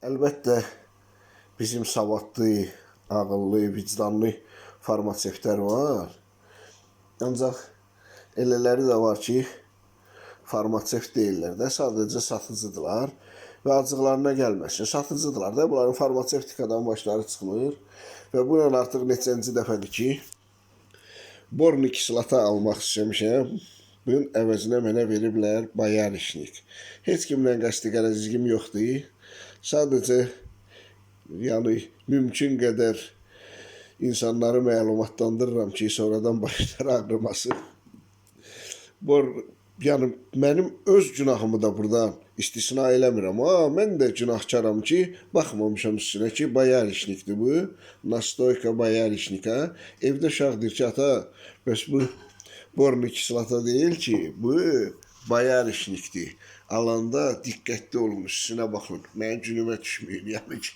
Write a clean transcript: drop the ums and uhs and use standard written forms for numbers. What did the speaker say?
Əlbəttə bizim savadlı, ağıllı, vicdanlı farmasevtlər var. Ancaq elələri də var ki, farmasevt deyirlər də, sadəcə satıcıdırlar və acıqlarına gəlməsin. Satıcıdırlar da, bunların farmasevtikadan başları çıxmır və bu ilə artıq neçənci dəfədir ki, borni kislata almaq istəmişəm. Bunun əvəzinə mənə veriblər bayarişnik. Heç kimlə qəsdi qərəzligim yoxdur. Sadəcə mümkün qədər insanları məlumatlandırıram ki, sonradan başları ağrımasın. Mənim öz günahımı da buradan istisna eləmirəm. Mən də günahkaram ki, baxmamışam üstünə ki, bayarişnikdir bu. Nastoyka bayarişnika. Evdə uşaq deyir ki, ata, bəs bu borni kislata deyil ki, bu bayarişnikdir. Alanda diqqətli olun, üstünə baxın. Mənim günümə düşməyib, yəni ki.